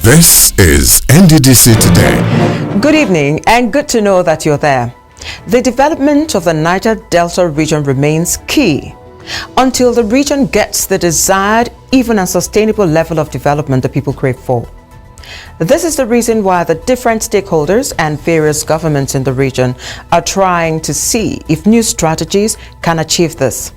This is NDDC Today. Good evening, and good to know that you're there. The development of the Niger Delta region remains key until the region gets the desired, even and sustainable level of development the people crave for. This is the reason why the different stakeholders and various governments in the region are trying to see if new strategies can achieve this.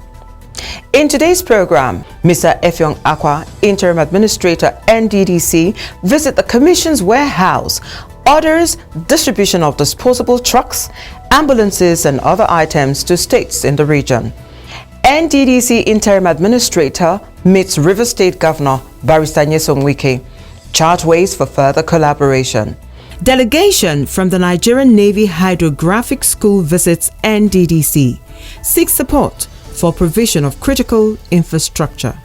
In today's program, Mr. Effiong Akwa, Interim Administrator, NDDC, visit the Commission's warehouse, orders distribution of disposable trucks, ambulances and other items to states in the region. NDDC Interim Administrator meets River State Governor Barrister Nyesom Wike, chart ways for further collaboration. Delegation from the Nigerian Navy Hydrographic School visits NDDC, seeks support for provision of critical infrastructure.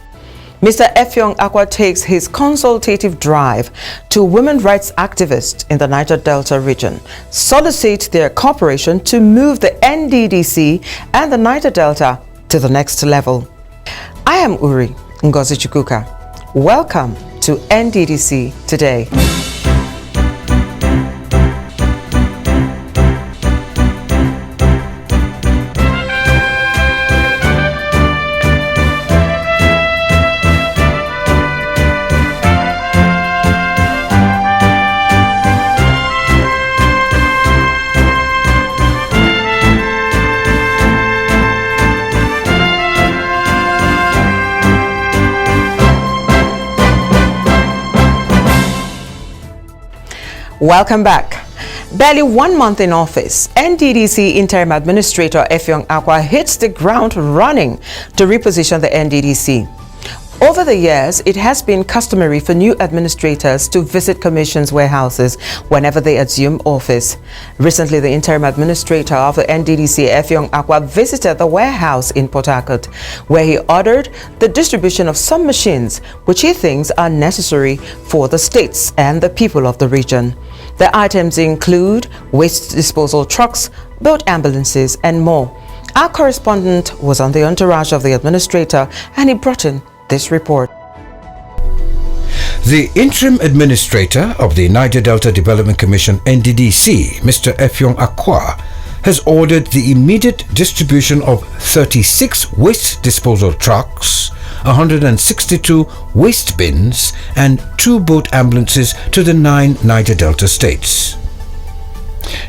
Mr. Effiong Akwa takes his consultative drive to women rights activists in the Niger Delta region, solicit their cooperation to move the NDDC and the Niger Delta to the next level. I am Uri Ngozi Chukwuka. Welcome to NDDC Today. Welcome back. Barely 1 month in office, NDDC Interim Administrator Effiong Akwa hits the ground running to reposition the NDDC. Over the years, it has been customary for new administrators to visit commissions' warehouses whenever they assume office. Recently, the Interim Administrator of the NDDC, Effiong Akwa, visited the warehouse in Port Harcourt, where he ordered the distribution of some machines which he thinks are necessary for the states and the people of the region. The items include waste disposal trucks, boat ambulances, and more. Our correspondent was on the entourage of the administrator, and he brought in this report. The Interim Administrator of the Niger Delta Development Commission, NDDC, Mr. Effiong Akwa, has ordered the immediate distribution of 36 waste disposal trucks, 162 waste bins and 2 boat ambulances to the 9 Niger Delta states.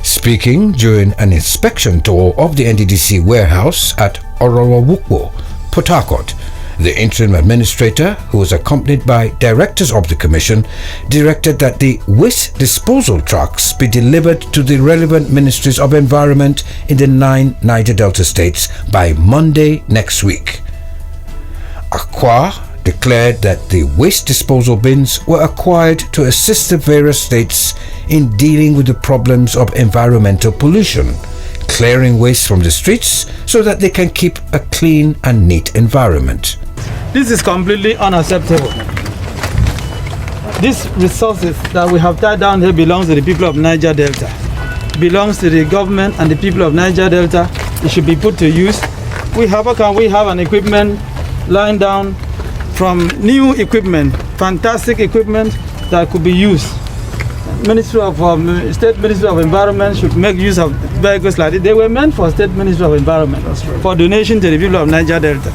Speaking during an inspection tour of the NDDC warehouse at Orowawukwo, Port Harcourt, the Interim Administrator, who was accompanied by directors of the Commission, directed that the waste disposal trucks be delivered to the relevant ministries of environment in the 9 Niger Delta states by Monday next week. Akwa declared that the waste disposal bins were acquired to assist the various states in dealing with the problems of environmental pollution, clearing waste from the streets so that they can keep a clean and neat environment. This is completely unacceptable. These resources that we have tied down here belongs to the people of Niger Delta. Belongs to the government and the people of Niger Delta. It should be put to use. We have an equipment lying down from new equipment, fantastic equipment that could be used. State Ministry of Environment should make use of vehicles like this. They were meant for State Ministry of Environment for donation to the people of Niger Delta.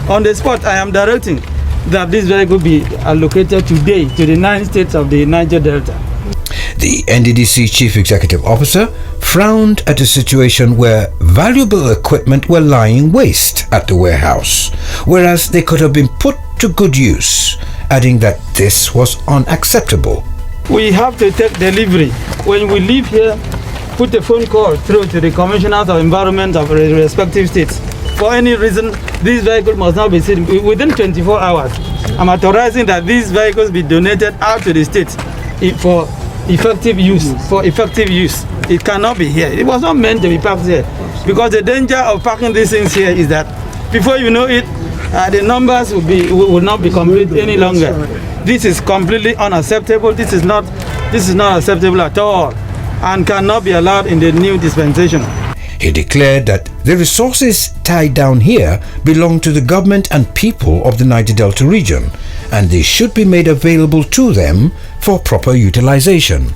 On the spot, I am directing that this vehicle be allocated today to the 9 states of the Niger Delta. The NDDC Chief Executive Officer frowned at a situation where valuable equipment were lying waste at the warehouse, whereas they could have been put to good use, adding that this was unacceptable. We have to take delivery. When we leave here, put a phone call through to the commissioners of environment of the respective states. For any reason, this vehicle must not be seen within 24 hours. I'm authorizing that these vehicles be donated out to the states for effective use. It cannot be here. It was not meant to be parked here, because the danger of parking these things here is that before you know it, the numbers will not be complete any longer. This is completely unacceptable. This is not acceptable at all, and cannot be allowed in the new dispensation. He declared that the resources tied down here belong to the government and people of the Niger Delta region, and they should be made available to them for proper utilization.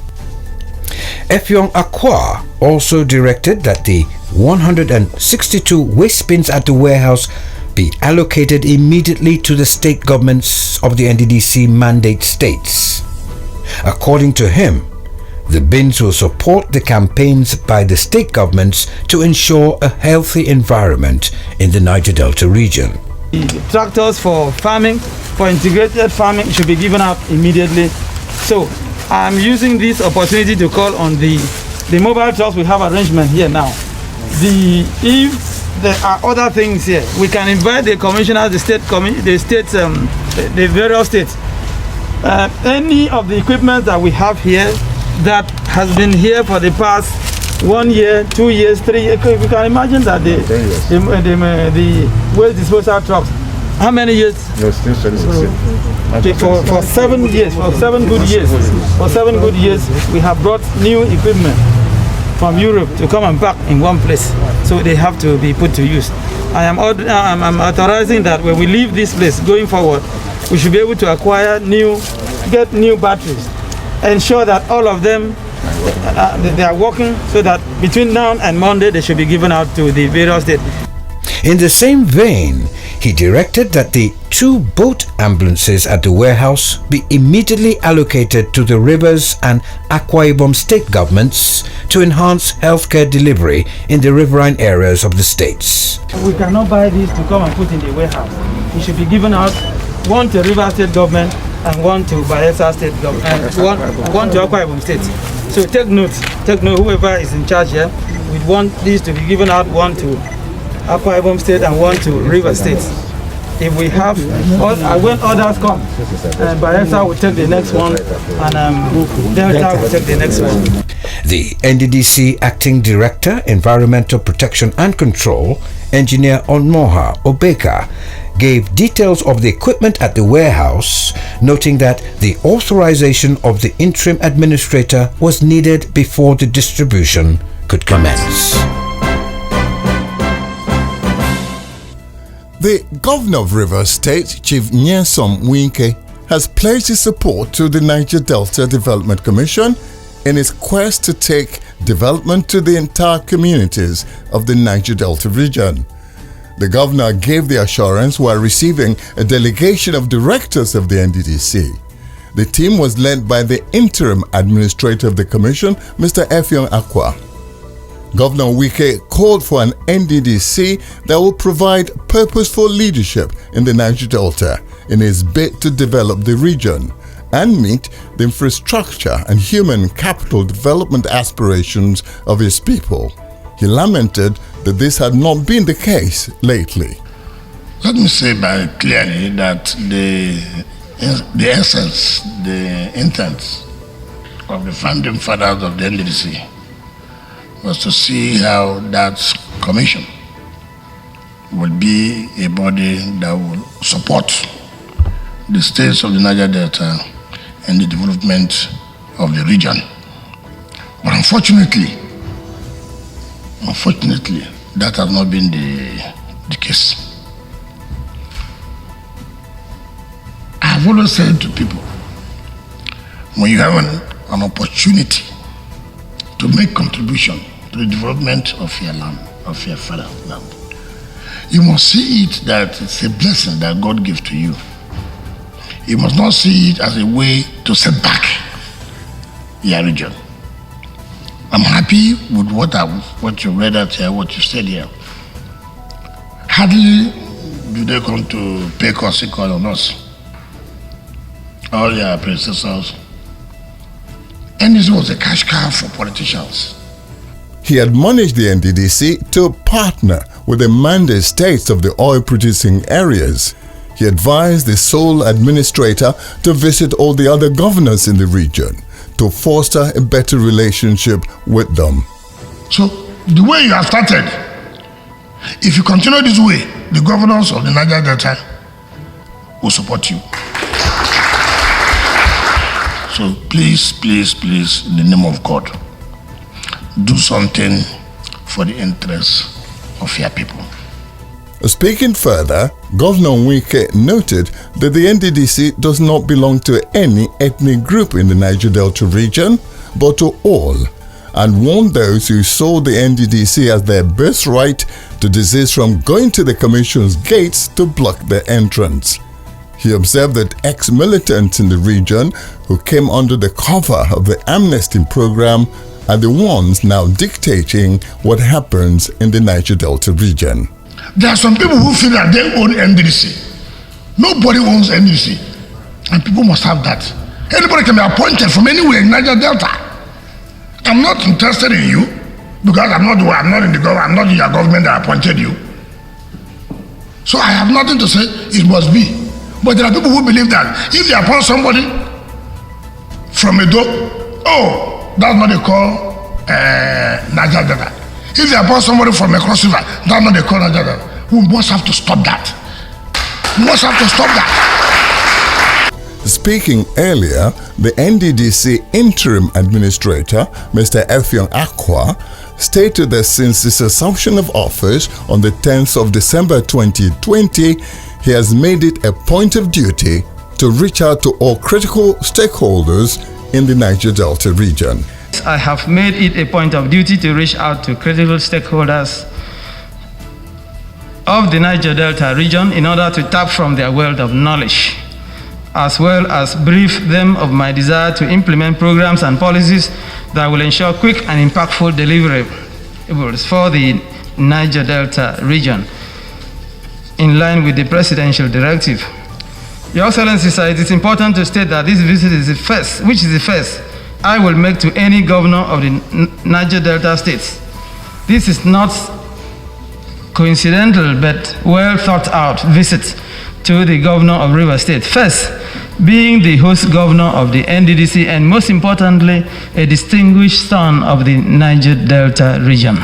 Effiong Akwa also directed that the 162 waste bins at the warehouse be allocated immediately to the state governments of the NDDC mandate states. According to him, the bins will support the campaigns by the state governments to ensure a healthy environment in the Niger Delta region. Tractors for farming, for integrated farming, should be given out immediately. So I'm using this opportunity to call on the mobile trucks. We have arrangement here now. If there are other things here, we can invite the commissioners, the various states. Any of the equipment that we have here that has been here for the past 1 year, 2 years, 3 years, you can imagine that the waste disposal trucks, how many years? No, still 2016. For 7 years, for 7 good years. For 7 good years, we have brought new equipment from Europe to come and pack in one place. So they have to be put to use. I'm authorizing that when we leave this place going forward, we should be able to get new batteries, ensure that all of them they are working, so that between now and Monday they should be given out to the various states. In the same vein, he directed that the 2 boat ambulances at the warehouse be immediately allocated to the Rivers and Akwa Ibom state governments to enhance healthcare delivery in the riverine areas of the states. We cannot buy these to come and put in the warehouse. It should be given out, one to River State government and one to Bayelsa State government, and one to Akwa Ibom State. So take note, whoever is in charge here, we want these to be given out, one to Akwa Ibom State and one to River State. If we have, when others come, Bayelsa will take the next one, and Delta will take the next one. The NDDC Acting Director, Environmental Protection and Control, Engineer Onmoha Obeka, gave details of the equipment at the warehouse, noting that the authorization of the interim administrator was needed before the distribution could commence. The Governor of Rivers State, Chief Nyesom Winke, has pledged his support to the Niger Delta Development Commission in its quest to take development to the entire communities of the Niger Delta region. The governor gave the assurance while receiving a delegation of directors of the NDDC. The team was led by the interim administrator of the commission, Mr. Effiong Akwa. Governor Wike called for an NDDC that will provide purposeful leadership in the Niger Delta in his bid to develop the region and meet the infrastructure and human capital development aspirations of his people. He lamented that this had not been the case lately. Let me say very clearly that the essence, the intent of the founding fathers of the NDDC was to see how that commission would be a body that will support the states of the Niger Delta and the development of the region. But unfortunately, that has not been the case. I have always said to people, when you have an opportunity to make contribution to the development of your land, of your fatherland, you must see it that it's a blessing that God gives to you. You must not see it as a way to set back your region. I'm happy with what you read out here, what you said here. Hardly do they come to pay cost on us. All your predecessors. And this was a cash cow for politicians. He admonished the NDDC to partner with the mandate states of the oil-producing areas. He advised the sole administrator to visit all the other governors in the region to foster a better relationship with them. So, the way you have started, if you continue this way, the governors of the Niger Delta will support you. So please, in the name of God, do something for the interests of your people. Speaking further, Governor Wike noted that the NDDC does not belong to any ethnic group in the Niger Delta region, but to all, and warned those who saw the NDDC as their birthright to desist from going to the Commission's gates to block their entrance. He observed that ex-militants in the region who came under the cover of the amnesty program are the ones now dictating what happens in the Niger Delta region. There are some people who feel that they own NDDC. Nobody owns NDDC, and people must have that. Anybody can be appointed from anywhere in Niger Delta. I'm not interested in you because I'm not in the government. I'm not in your government that appointed you. So I have nothing to say. It must be. But there are people who believe that if they appoint somebody from Edo, oh, that's not they call Niger Delta. If they appoint somebody from a Cross River, that's not they call Niger Delta. We must have to stop that. We must have to stop that. Speaking earlier, the NDDC interim administrator, Mr. Effiong Akwa, stated that since his assumption of office on the 10th of December 2020, he has made it a point of duty to reach out to all critical stakeholders in the Niger Delta region. I have made it a point of duty to reach out to critical stakeholders of the Niger Delta region in order to tap from their wealth of knowledge, as well as brief them of my desire to implement programs and policies that will ensure quick and impactful deliverables for the Niger Delta region, in line with the presidential directive. Your Excellency, sir, it is important to state that this visit is the first I will make to any governor of the Niger Delta states. This is not coincidental but well thought out visit to the governor of Rivers State. First, being the host governor of the NDDC and most importantly, a distinguished son of the Niger Delta region.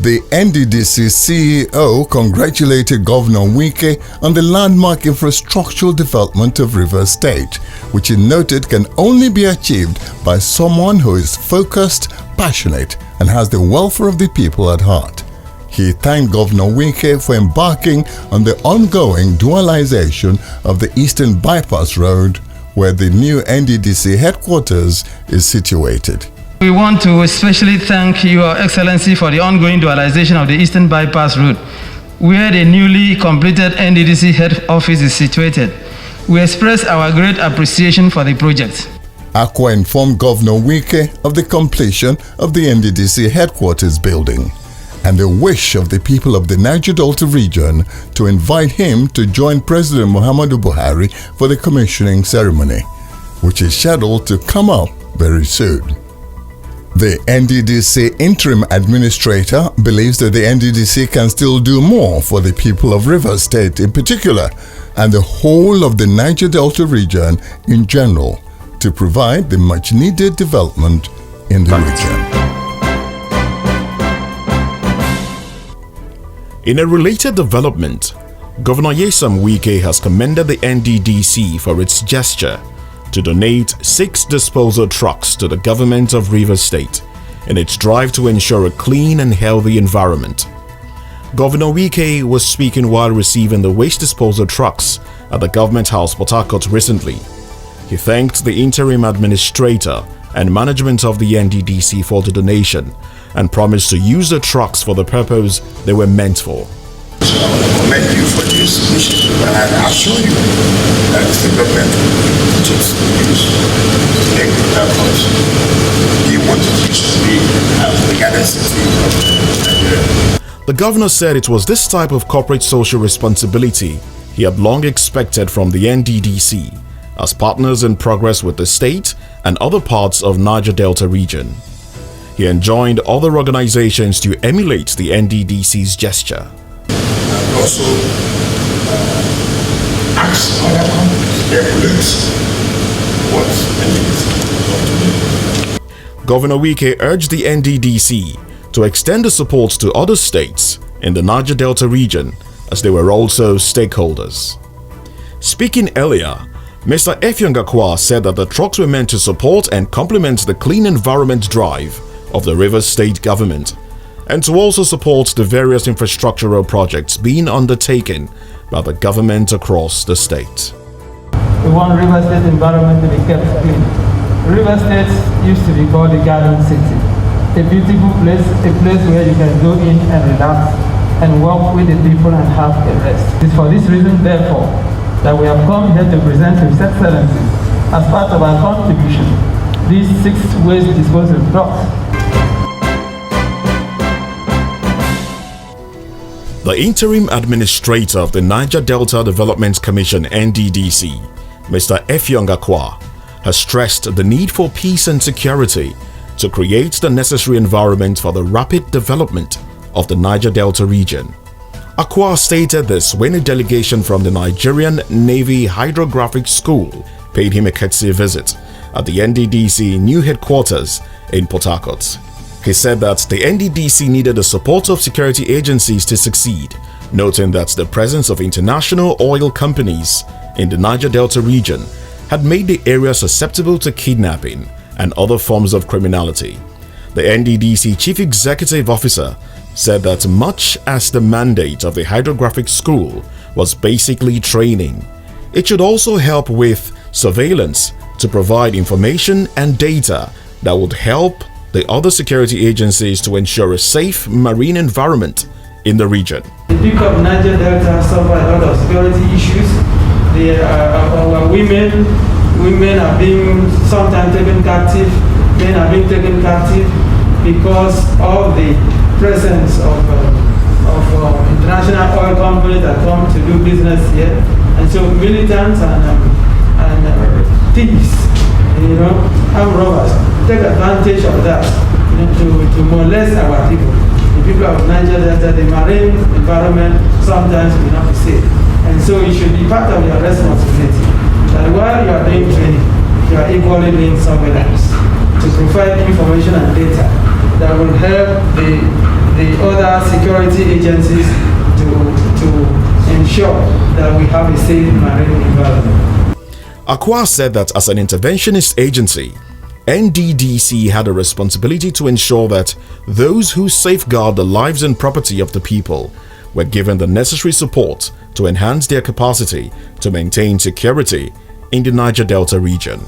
The NDDC CEO congratulated Governor Wike on the landmark infrastructural development of Rivers State, which he noted can only be achieved by someone who is focused, passionate, and has the welfare of the people at heart. He thanked Governor Wike for embarking on the ongoing dualization of the Eastern Bypass Road, where the new NDDC headquarters is situated. We want to especially thank Your Excellency for the ongoing dualization of the Eastern Bypass Road, where the newly completed NDDC head office is situated. We express our great appreciation for the project. Akwa informed Governor Wike of the completion of the NDDC headquarters building and the wish of the people of the Niger Delta region to invite him to join President Muhammadu Buhari for the commissioning ceremony, which is scheduled to come up very soon. The NDDC interim administrator believes that the NDDC can still do more for the people of Rivers State in particular and the whole of the Niger Delta region in general to provide the much needed development in the region. In a related development, Governor Nyesom Wike has commended the NDDC for its gesture to donate 6 disposal trucks to the government of Rivers State in its drive to ensure a clean and healthy environment. Governor Wike was speaking while receiving the waste disposal trucks at the Government House, Port Harcourt recently. He thanked the interim administrator and management of the NDDC for the donation and promised to use the trucks for the purpose they were meant for. So I want to commend you for this initiative, and I assure you that it's the government which is used to make the purpose he wanted it to be the other city of Nigeria. The governor said it was this type of corporate social responsibility he had long expected from the NDDC as partners in progress with the state and other parts of Niger Delta region. He enjoined other organizations to emulate the NDDC's gesture. And also ask other companies to emulate what NDDC is going to do. Governor Wike urged the NDDC to extend the support to other states in the Niger Delta region as they were also stakeholders. Speaking earlier, Mr. Effiong Akwa said that the trucks were meant to support and complement the clean environment drive of the Rivers State government and to also support the various infrastructural projects being undertaken by the government across the state. We want River State environment to be kept clean. River State used to be called the Garden City, a beautiful place, a place where you can go in and relax and walk with the people and have a rest. It's for this reason, therefore, that we have come here to present to His Excellency, as part of our contribution, these 6 waste disposal trucks. The interim administrator of the Niger Delta Development Commission (NDDC), Mr. Effiong Akwa, has stressed the need for peace and security to create the necessary environment for the rapid development of the Niger Delta region. Akwa stated this when a delegation from the Nigerian Navy Hydrographic School paid him a courtesy visit at the NDDC new headquarters in Port Harcourt. He said that the NDDC needed the support of security agencies to succeed, noting that the presence of international oil companies in the Niger Delta region had made the area susceptible to kidnapping and other forms of criminality. The NDDC Chief Executive Officer said that much as the mandate of the Hydrographic School was basically training, it should also help with surveillance to provide information and data that would help the other security agencies to ensure a safe marine environment in the region. The people of Niger Delta suffer a lot of security issues. Our women are being sometimes taken captive, men are being taken captive because of the presence of international oil companies that come to do business here. And so militants and thieves, armed robbers, take advantage of that, to molest our people. The people of Niger Delta, the marine environment sometimes will not be safe. And so it should be part of your responsibility that while you are doing training, you are equally doing surveillance to provide information and data that will help the other security agencies to ensure that we have a safe marine environment. Akwa said that as an interventionist agency, NDDC had a responsibility to ensure that those who safeguard the lives and property of the people were given the necessary support to enhance their capacity to maintain security in the Niger Delta region.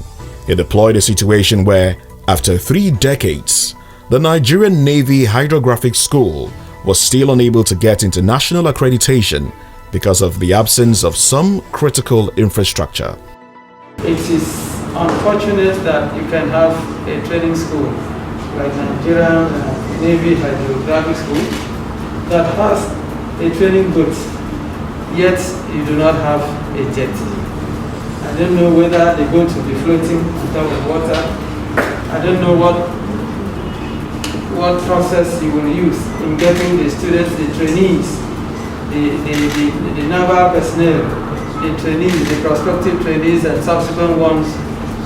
He deployed a situation where, after 3 decades, the Nigerian Navy Hydrographic School was still unable to get international accreditation because of the absence of some critical infrastructure. It is unfortunate that you can have a training school like Nigerian Navy Hydrographic School that has a training boat, yet you do not have a jetty. I don't know whether the boat will be floating on top of water. I don't know what process you will use in getting the students, the trainees, the naval personnel, the trainees, the prospective trainees and subsequent ones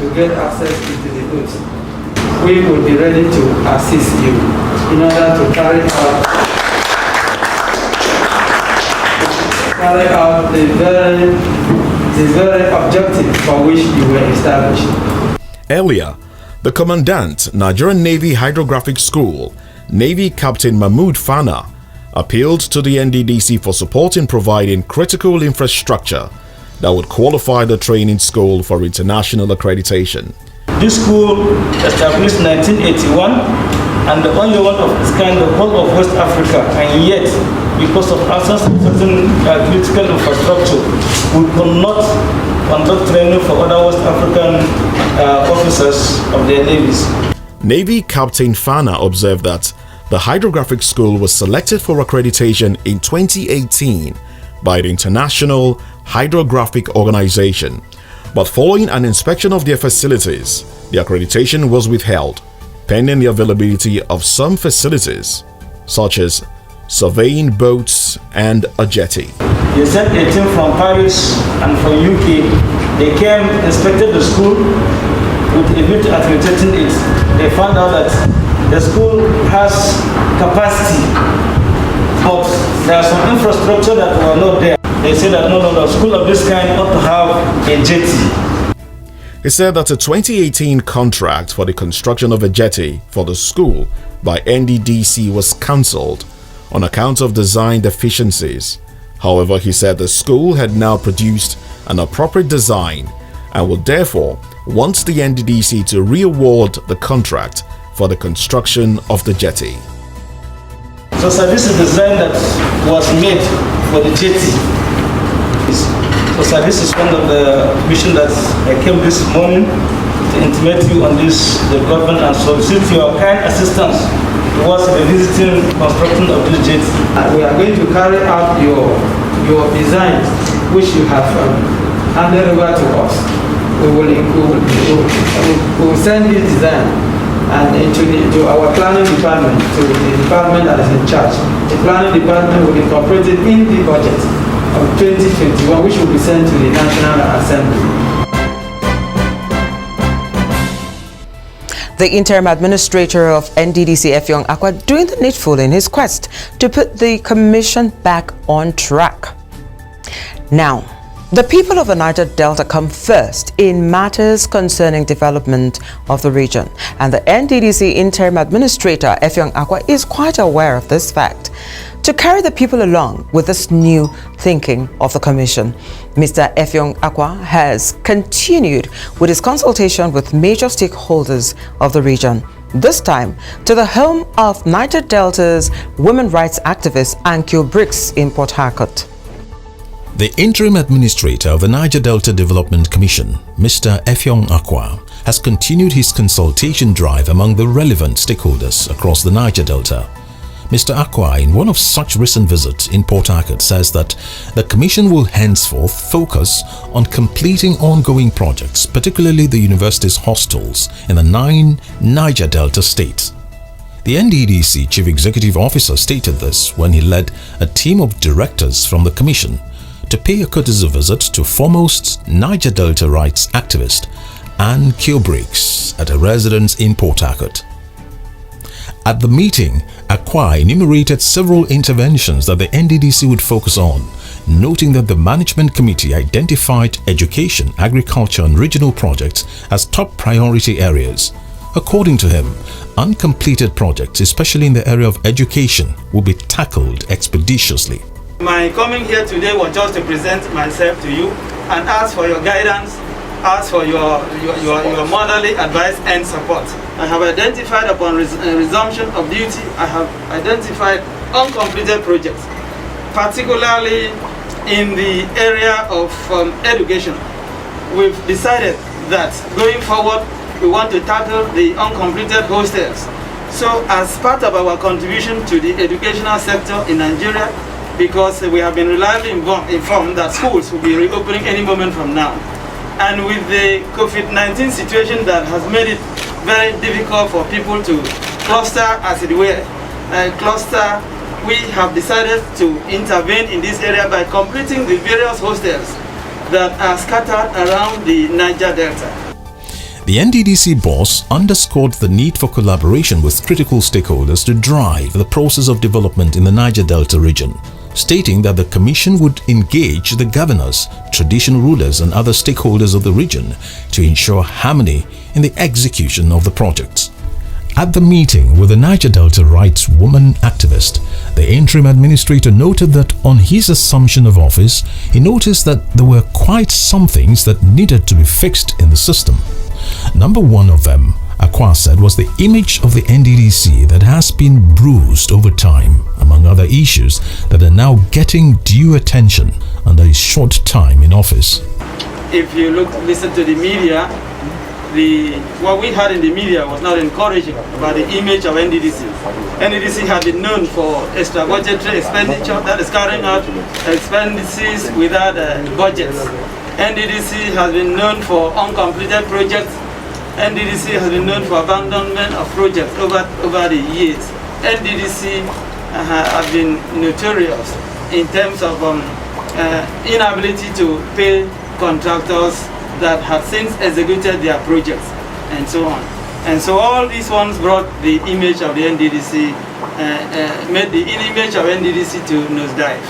to get access into the boat. We will be ready to assist you in order to carry out the very objective for which you were established. Earlier, the Commandant, Nigerian Navy Hydrographic School, Navy Captain Mahmoud Fana, appealed to the NDDC for support in providing critical infrastructure that would qualify the training school for international accreditation. This school established in 1981 and the only one of its kind in the whole of West Africa, and yet because of absence of certain critical infrastructure, we could not conduct training for other West African officers of their navies. Navy Captain Fana observed that the Hydrographic School was selected for accreditation in 2018 by the International Hydrographic Organization, but following an inspection of their facilities, the accreditation was withheld, pending the availability of some facilities, such as surveying boats and a jetty. They sent a team from Paris and from UK. They came, inspected the school with a view to accrediting it. They found out that the school has capacity, but there are some infrastructure that were not there. They said that no, the school of this kind ought to have a jetty. He said that a 2018 contract for the construction of a jetty for the school by NDDC was cancelled on account of design deficiencies. However, he said the school had now produced an appropriate design and would therefore want the NDDC to re-award the contract for the construction of the jetty. So sir, this is the design that was made for the jetty. So sir, this is one of the missions that I came this morning to intimate you on this development and solicit your kind assistance towards the visiting construction of this jetty. We are going to carry out your design, which you have handed over to us. We will send this design and to our planning department, to the department that is in charge. The planning department will incorporate it in the budget of 2021, which will be sent to the National Assembly. The interim administrator of NDDC Effiong Akwa doing the needful in his quest to put the commission back on track. Now, the people of the Niger Delta come first in matters concerning development of the region, and the NDDC interim administrator Effiong Akwa is quite aware of this fact. To carry the people along with this new thinking of the commission, Mr. Effiong Akwa has continued with his consultation with major stakeholders of the region, this time to the home of Niger Delta's women rights activist Ankyo Briggs in Port Harcourt. The interim administrator of the Niger Delta Development Commission, Mr. Effiong Akwa, has continued his consultation drive among the relevant stakeholders across the Niger Delta. Mr. Akwa, in one of such recent visits in Port Harcourt, says that the Commission will henceforth focus on completing ongoing projects, particularly the university's hostels in the 9 Niger Delta states. The NDDC Chief Executive Officer stated this when he led a team of directors from the Commission to pay a courtesy visit to foremost Niger Delta rights activist Ankyo Briggs at a residence in Port Harcourt. At the meeting, Akwa enumerated several interventions that the NDDC would focus on, noting that the management committee identified education, agriculture and regional projects as top priority areas. According to him, uncompleted projects, especially in the area of education, will be tackled expeditiously. My coming here today was just to present myself to you and ask for your guidance, ask for your motherly advice and support. I have identified upon resumption of duty, I have identified uncompleted projects, particularly in the area of education. We've decided that going forward, we want to tackle the uncompleted hostels. So as part of our contribution to the educational sector in Nigeria, because we have been reliably informed that schools will be reopening any moment from now. And with the COVID-19 situation that has made it very difficult for people to cluster, as it were, we have decided to intervene in this area by completing the various hostels that are scattered around the Niger Delta. The NDDC boss underscored the need for collaboration with critical stakeholders to drive the process of development in the Niger Delta region, stating that the Commission would engage the governors, traditional rulers and other stakeholders of the region to ensure harmony in the execution of the projects. At the meeting with the Niger Delta rights woman activist, the interim administrator noted that on his assumption of office, he noticed that there were quite some things that needed to be fixed in the system. Number one of them, Akwa said, was the image of the NDDC that has been bruised over time, among other issues that are now getting due attention under his short time in office. If you listen to the media, what we had in the media was not encouraging about the image of NDDC. NDDC had been known for extra budgetary expenditure, that is carrying out expenses without budgets. NDDC has been known for uncompleted projects. NDDC has been known for abandonment of projects over the years. NDDC have been notorious in terms of inability to pay contractors that have since executed their projects and so on. And so all these ones brought the image of the NDDC, made the image of NDDC to nosedive.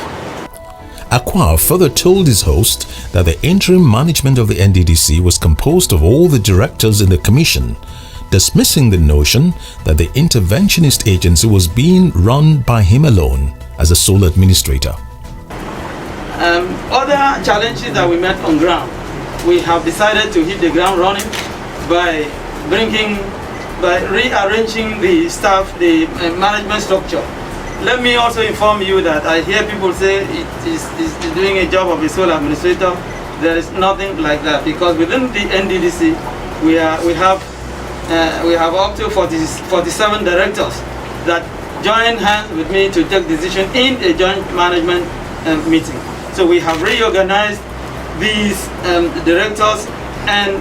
Akwa further told his host that the interim management of the NDDC was composed of all the directors in the commission, dismissing the notion that the interventionist agency was being run by him alone as a sole administrator. Other challenges that we met on ground, we have decided to hit the ground running by rearranging the staff, the management structure. Let me also inform you that I hear people say it is doing a job of a sole administrator. There is nothing like that, because within the NDDC we have up to 47 directors that join hands with me to take decision in a joint management meeting. So we have reorganized these directors and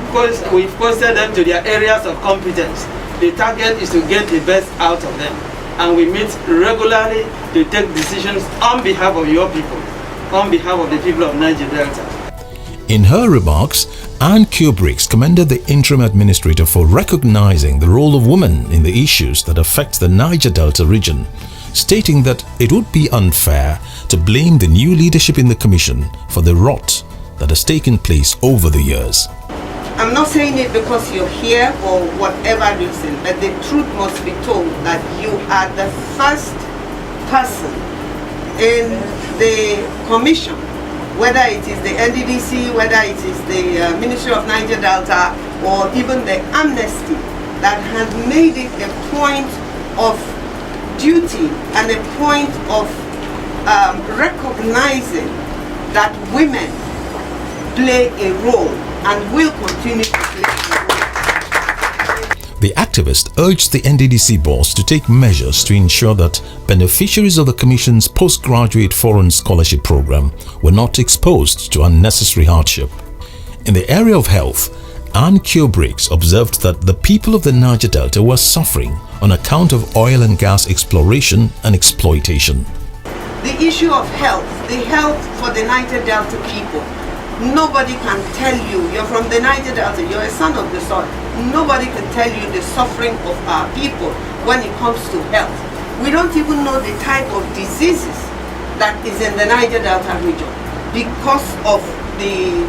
we've posted them to their areas of competence. The target is to get the best out of them, and we meet regularly to take decisions on behalf of your people, on behalf of the people of Niger Delta. In her remarks, Anne Kubrick commended the interim administrator for recognizing the role of women in the issues that affect the Niger Delta region, stating that it would be unfair to blame the new leadership in the commission for the rot that has taken place over the years. I'm not saying it because you're here or whatever reason, but the truth must be told that you are the first person in the commission, whether it is the NDDC, whether it is the Ministry of Niger Delta, or even the Amnesty, that has made it a point of duty and a point of recognizing that women play a role and will continue to play a role. The activist urged the NDDC boss to take measures to ensure that beneficiaries of the Commission's postgraduate foreign scholarship program were not exposed to unnecessary hardship. In the area of health, Anne Kubrick observed that the people of the Niger Delta were suffering on account of oil and gas exploration and exploitation. The issue of health, the health for the Niger Delta people, nobody can tell you, you're from the Niger Delta, you're a son of the soil, nobody can tell you the suffering of our people when it comes to health. We don't even know the type of diseases that is in the Niger Delta region because of the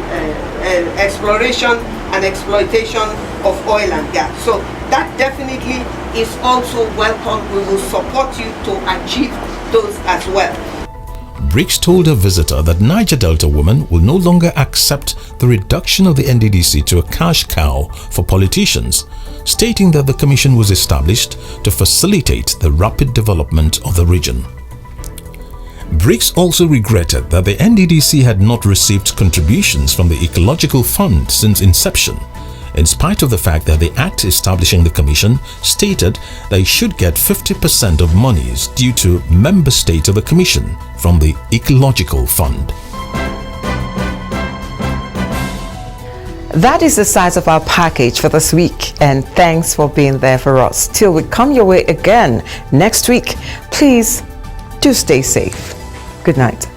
exploration and exploitation of oil and gas. So that definitely is also welcome. We will support you to achieve those as well. Briggs told her visitor that Niger Delta women will no longer accept the reduction of the NDDC to a cash cow for politicians, stating that the commission was established to facilitate the rapid development of the region. Briggs also regretted that the NDDC had not received contributions from the Ecological Fund since inception, in spite of the fact that the Act establishing the Commission stated they should get 50% of monies due to member states of the Commission from the Ecological Fund. That is the size of our package for this week, and thanks for being there for us. Till we come your way again next week, please do stay safe. Good night.